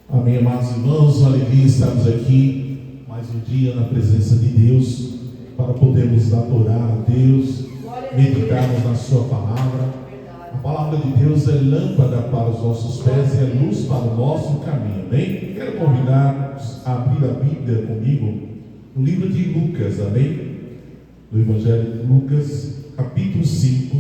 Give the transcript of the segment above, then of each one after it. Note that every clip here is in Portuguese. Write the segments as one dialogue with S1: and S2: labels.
S1: Amém, amados irmãos, uma alegria estarmos aqui mais um dia na presença de Deus para podermos adorar a Deus, meditarmos na sua palavra. A palavra de Deus é lâmpada para os nossos pés e é luz para o nosso caminho, amém? Quero convidar-vos a abrir a Bíblia comigo no livro de Lucas, amém? No Evangelho de Lucas, capítulo 5.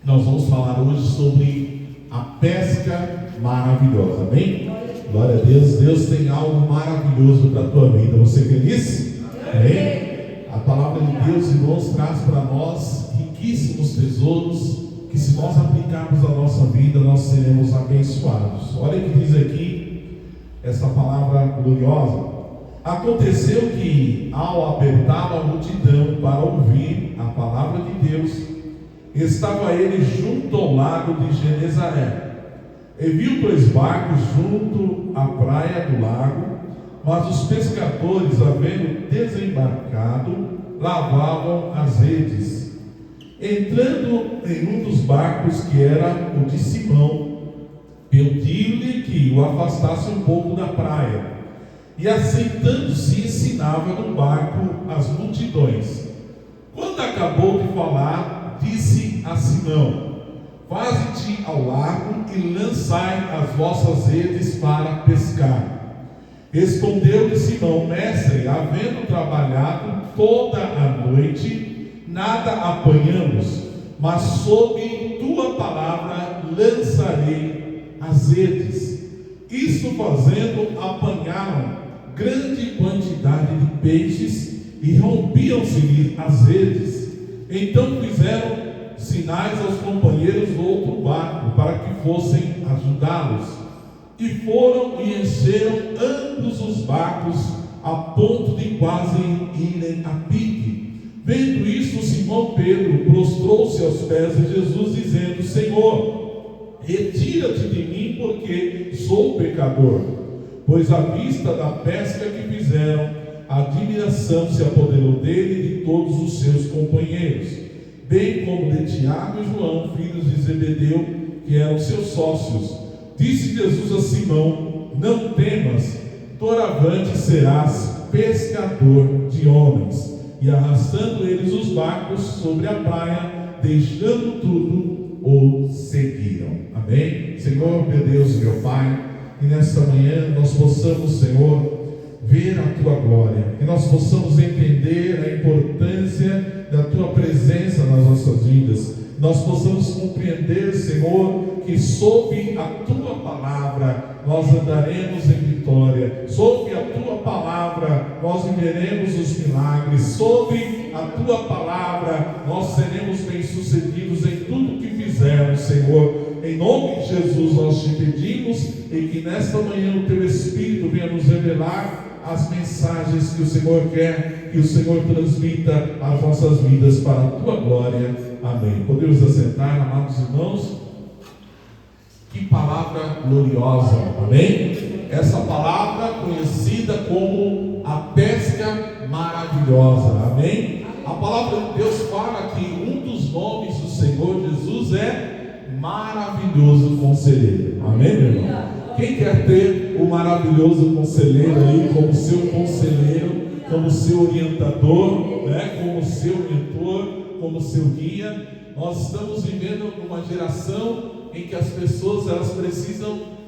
S1: Nós vamos falar hoje sobre a pesca maravilhosa, amém? Glória a Deus, Deus tem algo maravilhoso para a tua vida, você crê nisso? Amém? A palavra de Deus, irmãos, traz para nós riquíssimos tesouros, que se nós aplicarmos a nossa vida, nós seremos abençoados. Olha o que diz aqui, essa palavra gloriosa. Aconteceu que, ao apertar a multidão para ouvir a palavra de Deus, estava ele junto ao lago de Genezaré. E viu 2 barcos junto à praia do lago, mas os pescadores, havendo desembarcado, lavavam as redes. Entrando em um dos barcos, que era o de Simão, pediu-lhe que o afastasse um pouco da praia, e assentando-se ensinava no barco as multidões. Quando acabou de falar, disse a Simão: faze-te ao largo e lançai as vossas redes para pescar. Respondeu-lhe Simão: mestre, havendo trabalhado toda a noite, nada apanhamos, mas sob tua palavra lançarei as redes. Isto fazendo, apanharam grande quantidade de peixes e rompiam-se as redes. Então fizeram sinais aos companheiros do outro barco para que fossem ajudá-los, e foram e encheram ambos os barcos a ponto de quase irem a pique. Vendo isto, Simão Pedro prostrou-se aos pés de Jesus, dizendo: Senhor, retira-te de mim, porque sou pecador. Pois à vista da pesca que fizeram, a admiração se apoderou dele e de todos os seus companheiros, bem como de Tiago e João, filhos de Zebedeu, que eram seus sócios. Disse Jesus a Simão: não temas, doravante serás pescador de homens. E arrastando eles os barcos sobre a praia, deixando tudo, o seguiram. Amém? Senhor, meu Deus, meu Pai, que nesta manhã nós possamos, Senhor, ver a Tua glória, que nós possamos entender a importância da Tua presença nas nossas vidas, nós possamos compreender, Senhor, que sob a Tua palavra nós andaremos em vitória, sob a Tua palavra nós viveremos os milagres, sob a Tua palavra nós seremos bem-sucedidos em tudo que fizermos, Senhor. Em nome de Jesus nós te pedimos, e que nesta manhã o Teu Espírito venha nos revelar as mensagens que o Senhor quer que o Senhor transmita às nossas vidas para a Tua glória. Amém. Podemos assentar, amados irmãos? Que palavra gloriosa, amém? Essa palavra conhecida como a pesca maravilhosa, amém? A palavra de Deus fala que um dos nomes do Senhor Jesus é maravilhoso conselheiro, amém, meu irmão? Quem quer ter o maravilhoso conselheiro aí como seu conselheiro, como seu orientador, né? Como seu mentor, como seu guia? Nós estamos vivendo uma geração em que as pessoas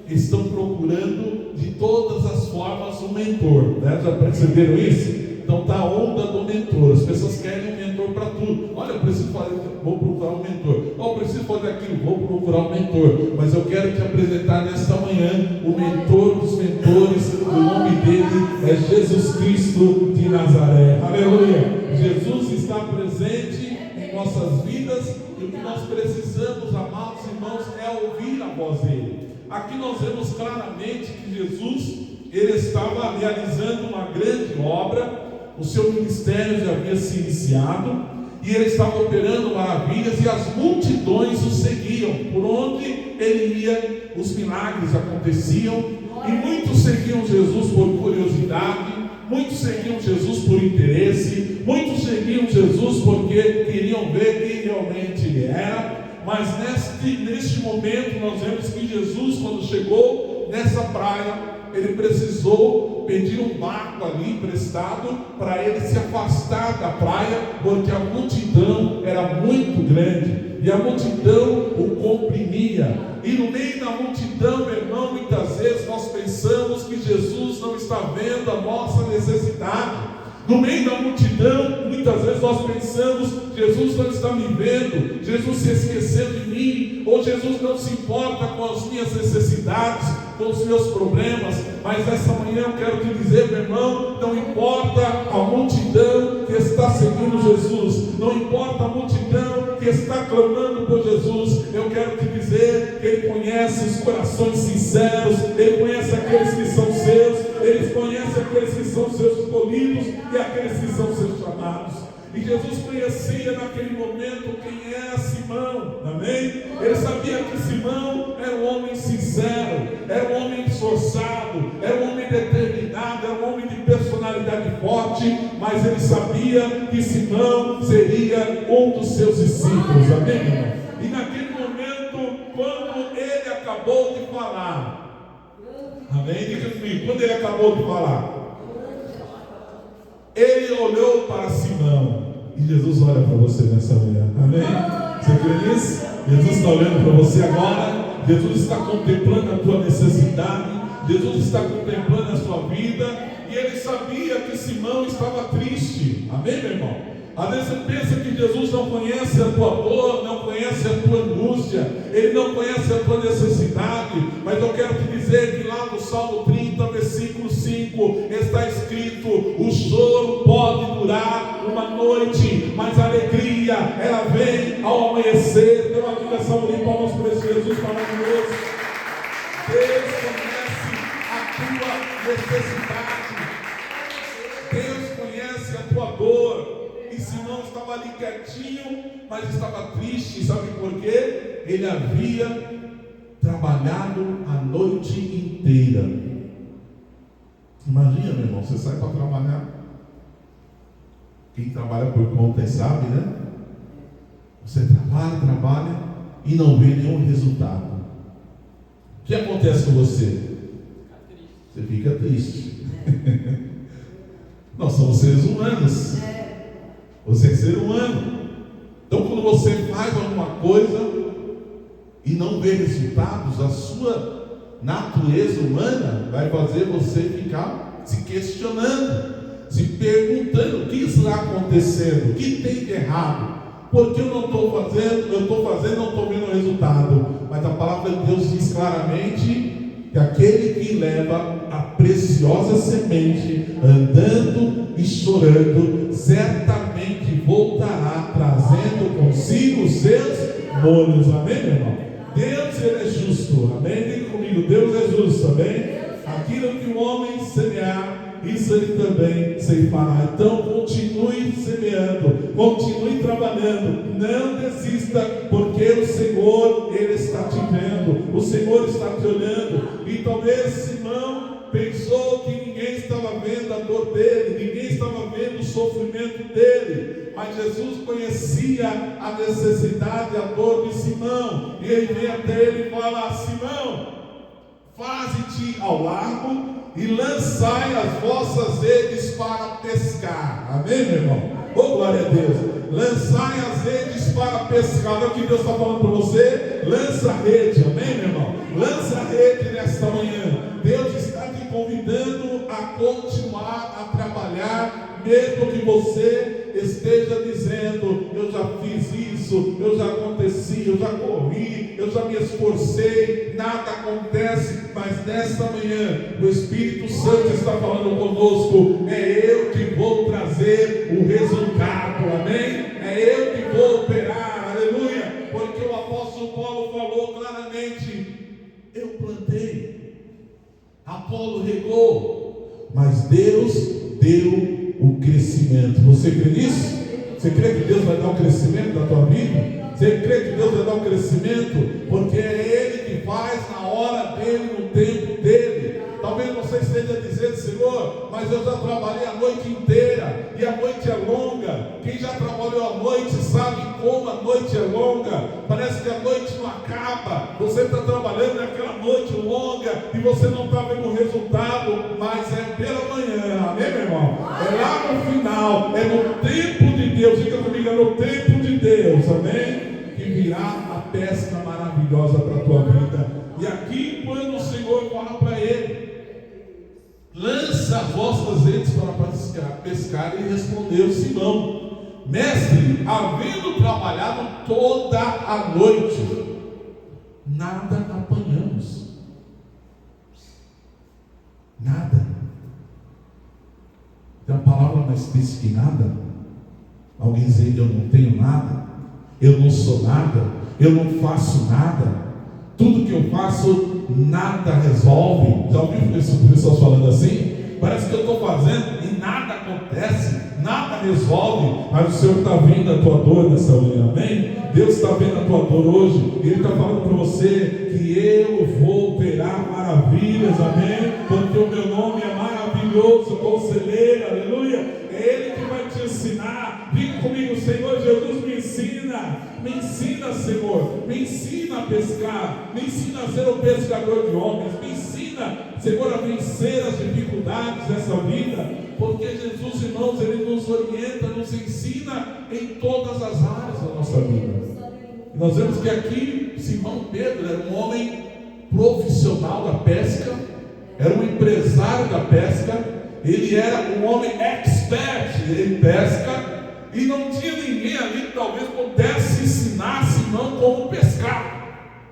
S1: estão procurando de todas as formas um mentor, né? Já perceberam isso? Então está a onda do mentor, as pessoas querem um mentor para tudo. Olha, eu preciso fazer, vou procurar um mentor. Eu preciso fazer aquilo, vou procurar um mentor. Mas eu quero te apresentar nesta manhã o mentor dos mentores. O nome dele é Jesus Cristo de Nazaré. Aleluia! Jesus está presente em nossas vidas, e o que nós precisamos, amados irmãos, é ouvir a voz dele. Aqui nós vemos claramente que Jesus, ele estava realizando uma grande obra. O seu ministério já havia se iniciado, e ele estava operando maravilhas, e as multidões o seguiam. Por onde ele ia, os milagres aconteciam, e muitos seguiam Jesus por curiosidade, muitos seguiam Jesus por interesse, muitos seguiam Jesus porque queriam ver quem realmente ele era. Mas neste momento nós vemos que Jesus, quando chegou chegou nessa praia, ele precisou pedir um barco ali emprestado para ele se afastar da praia, porque a multidão era muito grande e a multidão o comprimia. E no meio da multidão, meu irmão, muitas vezes nós pensamos que Jesus não está vendo a nossa necessidade. No meio da multidão, muitas vezes nós pensamos: Jesus não está me vendo, Jesus se esqueceu de mim, ou Jesus não se importa com as minhas necessidades, com os meus problemas. Mas essa manhã eu quero te dizer, meu irmão, não importa a multidão que está seguindo Jesus, não importa a multidão que está clamando por Jesus, eu quero te dizer que Ele conhece os corações sinceros, Ele conhece aqueles que são seus, Ele conhece aqueles que são seus escolhidos e aqueles que são seus chamados. E Jesus conhecia naquele momento quem era Simão, amém? Ele sabia que Simão era um homem sincero, era um homem esforçado, era um homem determinado, era um homem de personalidade forte, mas ele sabia que Simão seria um dos seus discípulos, amém, irmão? E naquele momento, quando ele acabou de falar, amém? Diga comigo, quando ele acabou de falar, ele olhou para Simão. E Jesus olha para você nessa manhã, amém? Você crê nisso? Jesus está olhando para você agora. Jesus está contemplando a tua necessidade, Jesus está contemplando a sua vida. E ele sabia que Simão estava triste, amém, meu irmão? Às vezes você pensa que Jesus não conhece a tua dor, não conhece a tua angústia, Ele não conhece a tua necessidade. Mas eu quero te dizer que lá no Salmo 30, versículo 5, está escrito: o choro pode durar uma noite, mas a alegria, ela vem ao amanhecer. Dê uma ligação ali, palmas para esse Jesus maravilhoso. Deus conhece a tua necessidade, Deus conhece a tua dor. E Simão estava ali quietinho, mas estava triste. Sabe por quê? Ele havia trabalhado a noite inteira. Imagina, meu irmão, você sai para trabalhar. Quem trabalha por conta sabe, né? Você trabalha e não vê nenhum resultado. O que acontece com você? Você fica triste. Nós somos seres humanos. Você é ser humano. Então, quando você faz alguma coisa e não vê resultados, a sua natureza humana vai fazer você ficar se questionando, se perguntando: o que está acontecendo? O que tem de errado? Porque eu não estou fazendo, não estou vendo resultado. Mas a palavra de Deus diz claramente que aquele que leva a preciosa semente, andando e chorando, certamente voltará trazendo consigo os seus molhos. Amém, meu irmão? Deus, Ele é justo, amém? Diga comigo, Deus é justo, amém? Aquilo que o homem semear, isso Ele também ceifará. Então continue semeando, continue trabalhando, não desista, porque o Senhor, Ele está te vendo, o Senhor está te olhando. E talvez Simão pensou que ninguém estava vendo a dor dele, ninguém estava vendo o sofrimento dele, mas Jesus conhecia a necessidade, a dor de Simão, e ele vem até ele e fala: Simão, faze-te ao largo e lançai as vossas redes para pescar. Amém, meu irmão? Oh, glória a Deus. Lançai as redes para pescar. Olha o que Deus está falando para você. Lança a rede, amém, meu irmão? Lança a rede nesta manhã. Deus está te convidando a continuar a trabalhar, mesmo que você esteja dizendo: eu já fiz isso, eu já aconteci, eu já corri, eu já me esforcei, nada acontece. Mas nesta manhã o Espírito Santo está falando conosco: é eu que vou trazer o resultado, amém? É eu que vou operar, aleluia. Porque o apóstolo Paulo falou claramente: eu plantei, Apolo regou, mas Deus deu o crescimento. Você crê nisso? Você crê que Deus vai dar o crescimento na tua vida? Você crê que Deus vai dar o crescimento? Porque é Ele que faz na hora dele, no tempo dele. Talvez você esteja dizendo: Senhor, mas eu já trabalhei a noite inteira e a noite é longa. Quem já trabalhou a noite sabe como a noite é longa. Parece que a noite não acaba. Você está trabalhando naquela noite longa e você não está vendo o resultado, mas é pela manhã, amém, meu irmão? É lá no final, é no tempo de Deus, fica comigo, é no tempo de Deus, amém? Que virá a pesca maravilhosa para a tua vida. E aqui, quando o Senhor fala para ele, lança as vossas redes para pescar, ele respondeu: Simão, mestre, havendo trabalhado toda a noite, nada apanhamos. Nada. Tem a palavra mais diz que nada. Alguém diz: eu não tenho nada, eu não sou nada, eu não faço nada, tudo que eu faço nada resolve. Já ouviu pessoas falando assim? Parece que eu estou fazendo e nada acontece, nada resolve. Mas o Senhor está vendo a tua dor nessa manhã, amém? Deus está vendo a tua dor hoje. Ele está falando para você que eu vou operar maravilhas, amém? Porque o meu nome é maravilhoso, conselheiro, aleluia. É Ele que vai te ensinar. Diga comigo: Senhor Jesus, me ensina, Senhor, me ensina a pescar, me ensina a ser um pescador de homens, me ensina, Senhor, a vencer as dificuldades dessa vida, porque Jesus, irmãos, Ele nos orienta, nos ensina em todas as áreas da nossa vida. E nós vemos que aqui Simão Pedro era um homem profissional da pesca, era um empresário da pesca, ele era um homem expert em pesca, e não tinha ninguém ali que talvez pudesse ensinar Simão como pescar.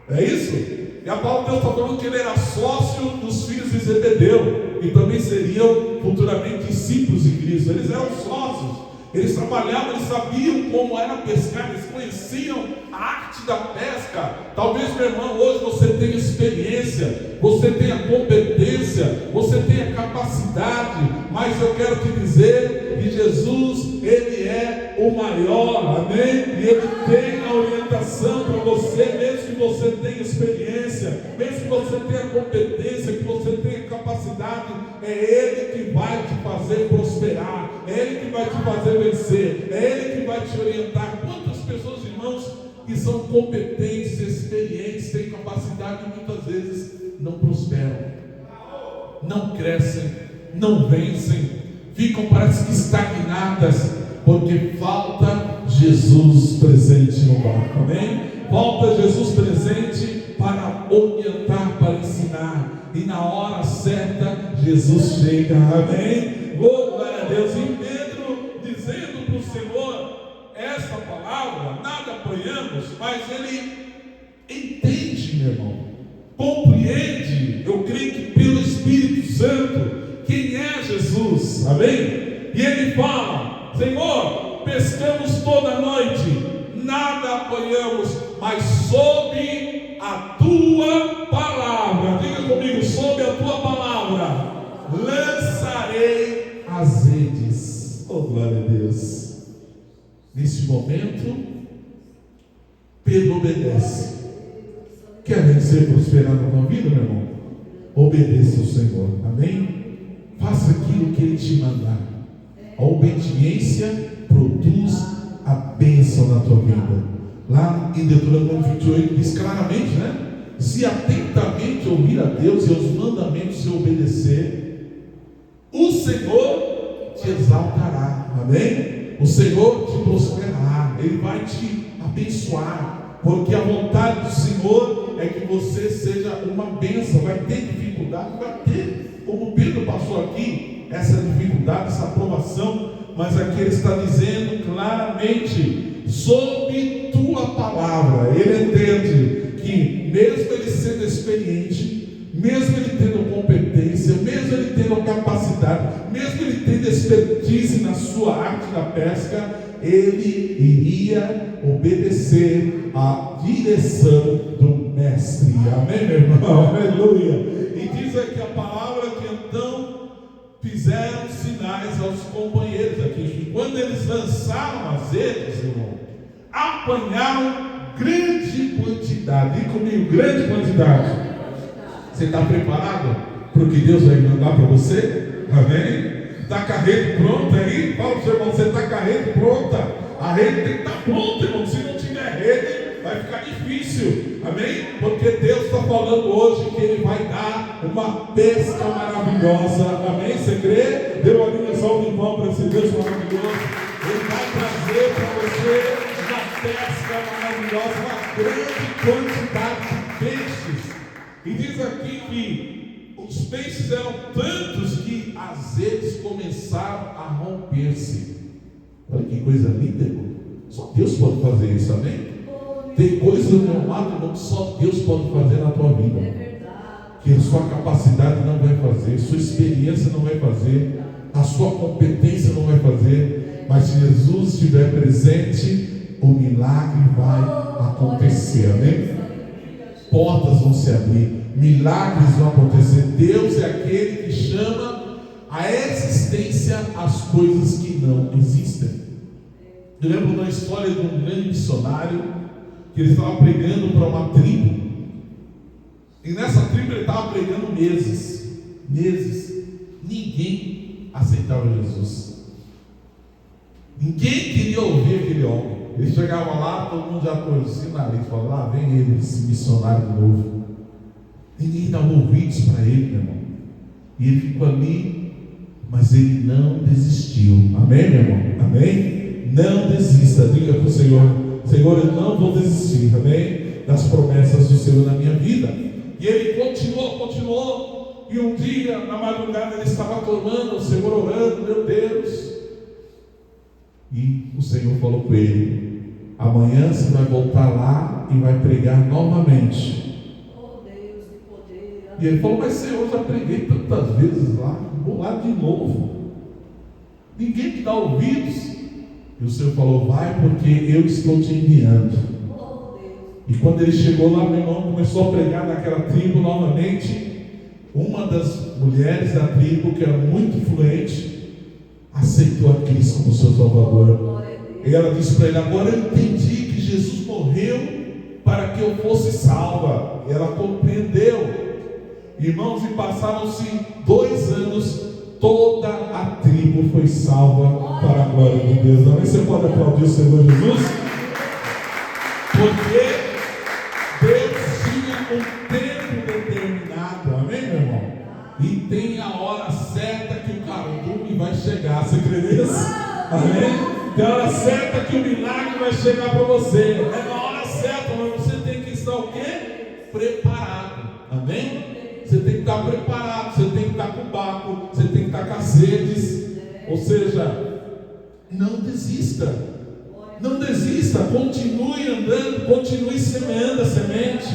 S1: É isso? E a palavra de Deus está falando que ele era sócio dos filhos de Zebedeu, e também seriam futuramente discípulos de Cristo. Eles eram sócios, eles trabalhavam, eles sabiam como era pescar, eles conheciam a arte da pesca. Talvez, meu irmão, hoje você tenha experiência, você tenha competência, você tenha capacidade, mas eu quero te dizer que Jesus, Ele é o maior, amém? E Ele tem a orientação para você, mesmo que você tenha experiência, mesmo que você tenha competência, que você tenha capacidade, é Ele que vai te fazer prosperar, é Ele que vai te fazer vencer, é Ele que vai te orientar. Quantas pessoas, irmãos, que são competentes, experientes, têm capacidade e muitas vezes não prosperam, não crescem, não vencem, ficam, parece que estagnadas, porque falta Jesus presente no barco, amém? Falta Jesus presente para orientar, para ensinar, e na hora certa Jesus chega, amém? Oh, glória a Deus. E Pedro dizendo para o Senhor esta palavra, nada apanhamos, mas ele entende, meu irmão, compreende, eu creio que pelo Espírito Santo, quem é Jesus, amém? E ele fala: Senhor, pescamos toda a noite, nada apanhamos, mas sob a tua palavra, diga comigo, sob a tua palavra, lançarei as redes. Oh, glória a Deus. Nesse momento, Pedro obedece. Quer vencer, prosperar na tua vida, meu irmão? Obedeça ao Senhor, amém? Faça aquilo que Ele te mandar. A obediência produz a bênção na tua vida. Lá em Deuteronômio 28 diz claramente, né? Se atentamente ouvir a Deus e aos mandamentos se obedecer, o Senhor te exaltará, amém? O Senhor te prosperará, Ele vai te abençoar, porque a vontade do Senhor é que você seja uma bênção. Vai ter dificuldade, vai ter, como Pedro passou aqui, essa dificuldade, essa aprovação, mas aqui ele está dizendo claramente, sob tua palavra. Ele entende que mesmo ele sendo experiente, mesmo ele tendo competência, mesmo ele tendo capacidade, mesmo ele tendo expertise na sua arte da pesca, ele iria obedecer à direção do mestre. Amém, meu irmão? Aleluia. E diz aqui a palavra que então fizeram sinais aos companheiros aqui. Quando eles lançaram as redes, irmão, apanharam grande quantidade. E comigo, grande quantidade. Você está preparado para o que Deus vai mandar para você? Amém? Está com a rede pronta aí? Fala para o seu irmão, você está com a rede pronta. A rede tem que estar pronta, irmão. Se não tiver rede, vai vai ficar difícil, amém? Porque Deus está falando hoje que Ele vai dar uma pesca maravilhosa, amém? Você crê? Dê uma dimensão de mão para esse Deus maravilhoso. Ele vai trazer para você uma pesca maravilhosa, uma grande quantidade de peixes. E diz aqui que os peixes eram tantos que as redes começaram a romper-se. Olha que coisa linda, irmão. Só Deus pode fazer isso, amém? Tem coisas, meu amado irmão, que só Deus pode fazer na tua vida. Que a sua capacidade não vai fazer, sua experiência não vai fazer, a sua competência não vai fazer. Mas se Jesus estiver presente, o milagre vai acontecer, amém? Portas vão se abrir, milagres vão acontecer. Deus é aquele que chama a existência as coisas que não existem. Eu lembro da história de um grande missionário que ele estava pregando para uma tribo, e nessa tribo ele estava pregando meses, ninguém aceitava Jesus, ninguém queria ouvir aquele homem. Ele chegava lá, todo mundo já torcia o nariz, falava, lá vem ele, esse missionário novo. Ninguém dava ouvidos para ele, meu irmão. E ele ficou ali, mas ele não desistiu. Amém, meu irmão? Amém? Não desista. Diga para o Senhor, Senhor, eu não vou desistir, amém? Das promessas do Senhor na minha vida. E ele continuou. E um dia, na madrugada, ele estava clamando, o Senhor orando, meu Deus. E o Senhor falou com ele, amanhã você vai voltar lá e vai pregar novamente. Oh Deus, que poder. E ele falou, mas Senhor, eu já preguei tantas vezes lá, vou lá de novo. Ninguém me dá ouvidos. E o Senhor falou, vai porque eu estou te enviando. Oh Deus. E quando ele chegou lá, meu irmão, começou a pregar naquela tribo novamente. Uma das mulheres da tribo, que era muito influente, aceitou a Cristo como seu Salvador. E ela disse para ele, agora eu entendi que Jesus morreu para que eu fosse salva. E ela compreendeu. Irmãos, e passaram-se 2 anos, toda a tribo foi salva para a glória de Deus. Não, você pode aplaudir o Senhor Jesus? Porque Deus tinha um tempo determinado, amém, meu irmão? E tem a hora certa que o cardume vai chegar. Você crê nisso? Amém? Tem a hora certa que o milagre vai chegar para você. É na hora certa, mas você tem que estar o quê? Preparado. Amém? Você tem que estar preparado, você tem que estar com o barco, você tem que estar com as redes. Ou seja, não desista. Não desista, continue andando, continue semeando a semente.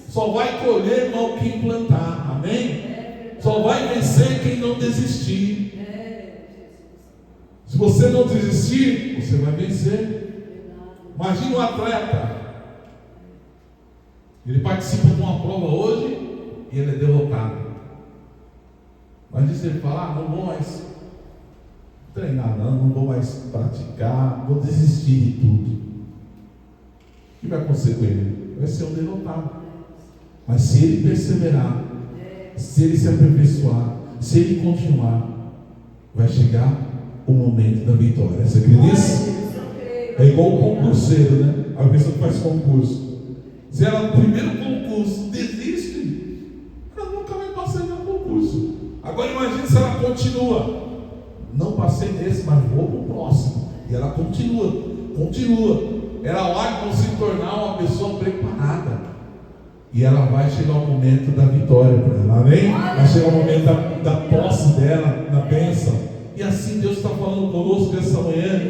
S1: Só vai colher, irmão, quem plantar. Amém? Só vai vencer quem não desistir. Se você não desistir, você vai vencer. Imagina um atleta. Ele participa de uma prova hoje e ele é derrotado. Mas se ele falar, não vou mais treinar, não vou mais praticar, vou desistir de tudo. O que vai acontecer com ele? Vai ser um derrotado. Mas se ele perseverar, se ele se aperfeiçoar, se ele continuar, vai chegar o momento da vitória. Você acredita nisso? É igual o concurseiro, né? A pessoa que faz concurso. Se ela no primeiro concurso desiste, ela nunca vai passar em nenhum concurso. Agora imagine se ela continua. Não passei nesse, mas vou para o próximo. E ela continua. Ela vai se tornar uma pessoa preparada. E ela vai chegar o momento da vitória para ela, amém? Vai chegar o momento da posse dela, da bênção. E assim Deus está falando conosco essa manhã.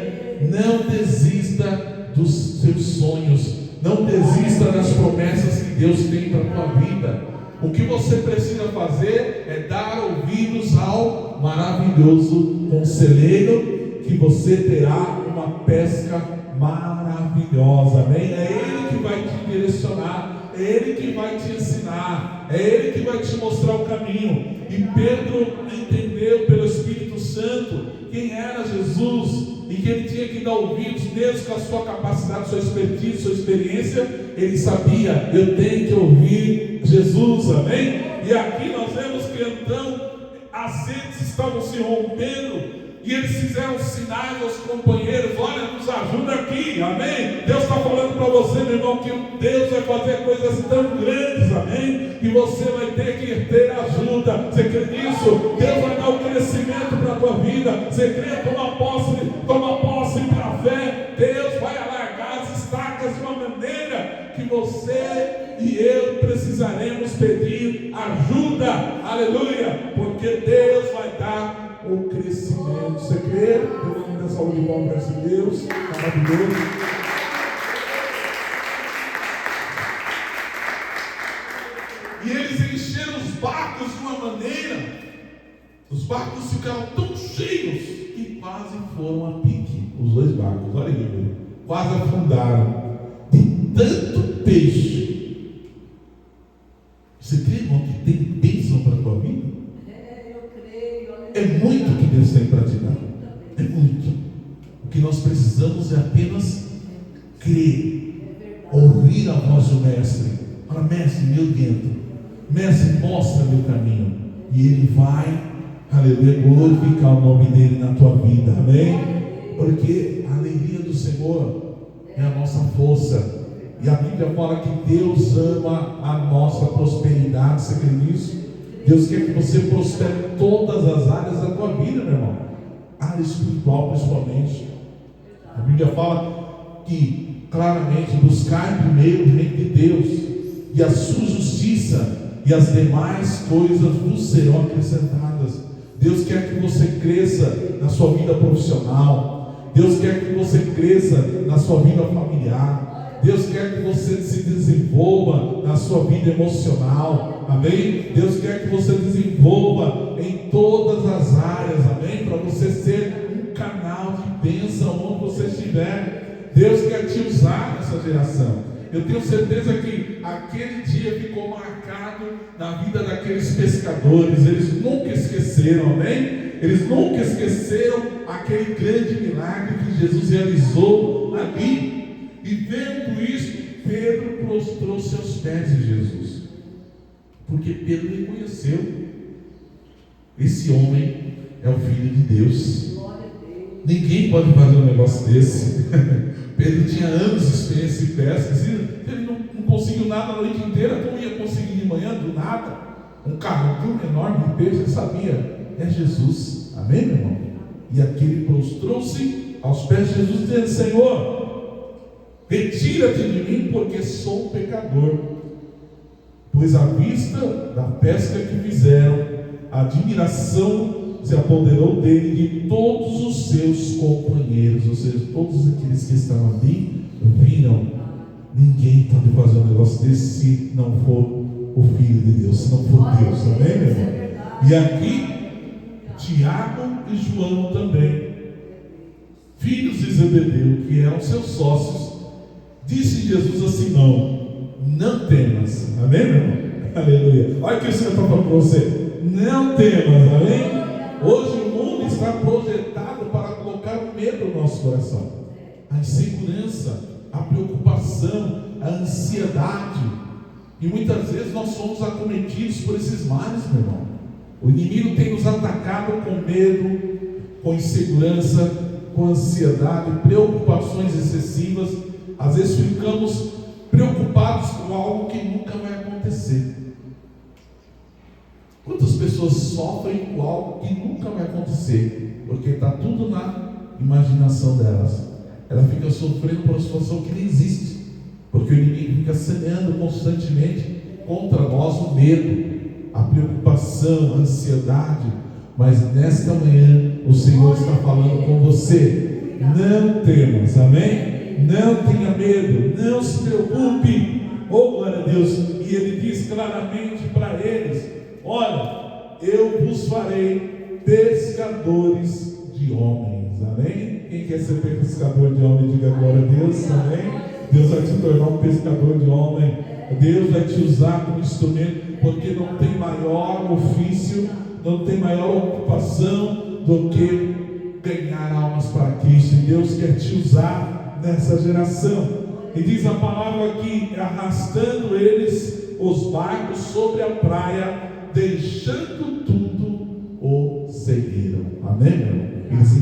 S1: Não desista dos seus sonhos. Não desista das promessas que Deus tem para a tua vida. O que você precisa fazer é dar ouvidos ao maravilhoso conselheiro, que você terá uma pesca maravilhosa, amém? É Ele que vai te direcionar. É Ele que vai te ensinar, é Ele que vai te mostrar o caminho. E Pedro entendeu pelo Espírito Santo quem era Jesus e que ele tinha que dar ouvidos, mesmo com a sua capacidade, sua expertise, sua experiência. Ele sabia, eu tenho que ouvir Jesus, amém? E aqui nós vemos que então as redes estavam se rompendo E eles fizeram sinais aos companheiros: olha, nos ajuda aqui, amém? Deus está falando para você, meu irmão, que Deus vai fazer coisas tão grandes, amém? Que você vai ter que ter ajuda. Você crê nisso? Deus vai dar o crescimento para a tua vida. Você crê? Toma posse pela fé. Deus vai alargar as estacas de uma maneira que você e eu precisaremos pedir ajuda, aleluia, porque Deus vai dar o crescimento. Você crê? Deus vai dar saúde e bom para esse Deus maravilhoso. E eles encheram os barcos de uma maneira, os barcos ficaram tão cheios que quase foram a pique. Os dois barcos, olha aí, meu, quase afundaram de tanto peixe. Você crê, irmão, que tem bênção para a tua vida?
S2: Eu creio.
S1: É muito que Deus tem para te dar. É muito. O que nós precisamos é apenas crer, ouvir a voz do Mestre. Fala: Mestre, meu dentro. Mestre, mostra meu caminho. E Ele vai, aleluia, glorificar o nome dEle na tua vida. Amém? Porque a alegria do Senhor é a nossa força. E a Bíblia fala que Deus ama a nossa prosperidade. Você crê nisso? Deus quer que você prospere em todas as áreas da tua vida, meu irmão. Área espiritual, principalmente. A Bíblia fala que, claramente, buscar primeiro o reino de Deus e a sua justiça, e as demais coisas vos serão acrescentadas. Deus quer que você cresça na sua vida profissional. Deus quer que você cresça na sua vida familiar. Deus quer que você se desenvolva na sua vida emocional, amém? Deus quer que você desenvolva em todas as áreas, amém? Para você ser um canal de bênção onde você estiver. Deus quer te usar nessa geração. Eu tenho certeza que aquele dia ficou marcado na vida daqueles pescadores. Eles nunca esqueceram, amém? Eles nunca esqueceram aquele grande milagre que Jesus realizou ali. E vendo isso, Pedro prostrou-se aos pés de Jesus, porque Pedro reconheceu: esse homem é o Filho de Deus. Ninguém pode fazer um negócio desse. Pedro tinha anos de experiência de pesca. Se ele não conseguiu nada a noite inteira, como ia conseguir de manhã, do nada? Um carro enorme de peixe, ele sabia: é Jesus. Amém, meu irmão? E aqui ele prostrou-se aos pés de Jesus, dizendo: Senhor, retira-te de mim, porque sou um pecador. Pois à vista da pesca que fizeram, a admiração se apoderou dele de todos os seus companheiros. Ou seja, todos aqueles que estavam ali viram: ninguém pode fazer um negócio desse se não for o Filho de Deus, se não for Deus. Amém, meu irmão? E aqui Tiago e João também, filhos de Zebedeu, que eram seus sócios, disse Jesus a Simão: não temas. Amém, meu irmão? Aleluia. Olha o que o Senhor está falando para você: não temas. Amém? Hoje o mundo está projetado para colocar o medo no nosso coração, a insegurança, a preocupação, a ansiedade. E muitas vezes nós somos acometidos por esses males, meu irmão. O inimigo tem nos atacado com medo, com insegurança, com ansiedade, preocupações excessivas. Às vezes ficamos preocupados com algo que nunca vai acontecer. Quantas pessoas sofrem com algo que nunca vai acontecer, porque está tudo na imaginação delas. Ela fica sofrendo por uma situação que nem existe, porque o inimigo fica semeando constantemente contra nós o medo, a preocupação, a ansiedade. Mas nesta manhã o Senhor está falando com você: não temas, amém? Não tenha medo, não se preocupe. Oh, glória a Deus. E Ele diz claramente para eles: olha, eu vos farei pescadores de homens. Amém? Quem quer ser pescador de homens, diga glória a Deus. Amém? Deus vai te tornar um pescador de homem. Deus vai te usar como instrumento, porque não tem maior ofício, não tem maior ocupação do que ganhar almas para Cristo. E Deus quer te usar nessa geração. E diz a palavra aqui: arrastando eles os barcos sobre a praia, deixando tudo, o seguiram. Amém, meu irmão? Eles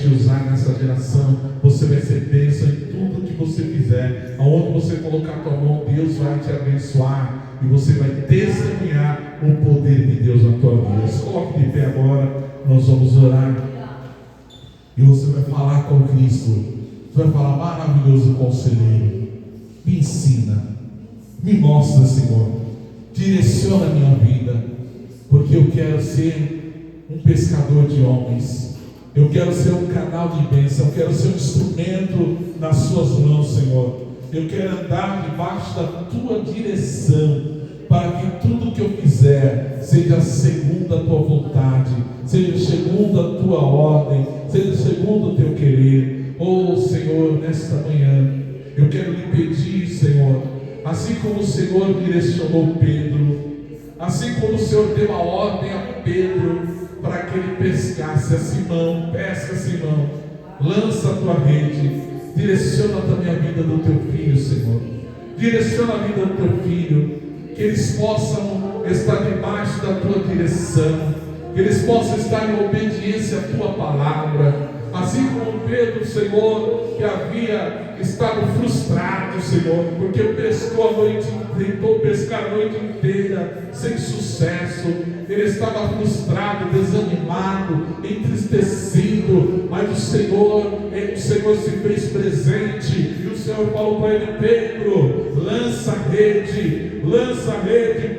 S1: te usar nessa geração. Você vai ser bênção em tudo que você fizer. Aonde você colocar a tua mão, Deus vai te abençoar. E você vai testemunhar o poder de Deus na tua vida. Se coloque de pé agora, nós vamos orar. E você vai falar com Cristo. Você vai falar: maravilhoso conselheiro, me ensina, me mostra, Senhor, direciona a minha vida, porque eu quero ser um pescador de homens. Eu quero ser um canal de bênção. Eu quero ser um instrumento nas suas mãos, Senhor. Eu quero andar debaixo da tua direção, para que tudo que eu fizer seja segundo a tua vontade, seja segundo a tua ordem, seja segundo o teu querer. Oh Senhor, nesta manhã eu quero lhe pedir, Senhor, assim como o Senhor direcionou Pedro, assim como o Senhor deu a ordem a Pedro para que ele pescasse, a Simão: pesca, Simão, lança a tua rede, direciona também a vida do teu filho, Senhor, direciona a vida do teu filho, que eles possam estar debaixo da tua direção, que eles possam estar em obediência à tua palavra, assim como Pedro, Senhor, que havia estado frustrado, Senhor, porque pescou a noite, tentou pescar a noite inteira sem sucesso. Ele estava frustrado, desanimado, entristecido, mas o Senhor se fez presente, e o Senhor falou para ele: Pedro, lança a rede,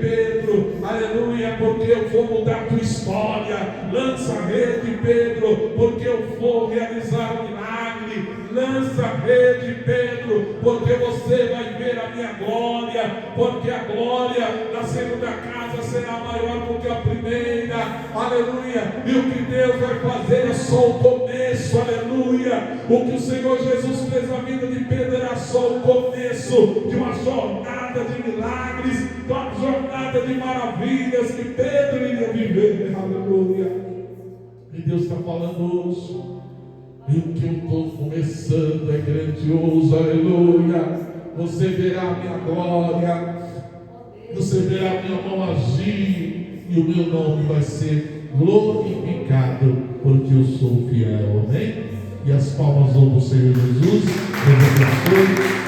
S1: Pedro, aleluia, porque eu vou mudar a tua história. Lança a rede, Pedro, porque eu vou realizar um milagre. Lança a rede, Pedro, porque você vai ver a minha glória, porque a glória da segunda casa será maior do que a primeira, aleluia. E o que Deus vai fazer é só o começo, aleluia. O que o Senhor Jesus fez na vida de Pedro era só o começo de uma jornada de milagres, de uma jornada de maravilhas que Pedro iria viver, aleluia. E Deus está falando hoje: e o que eu estou começando é grandioso, aleluia. Você verá a minha glória, você verá a minha mão agir, e o meu nome vai ser glorificado, porque eu sou fiel, amém? E as palmas do Senhor Jesus, Deus abençoe.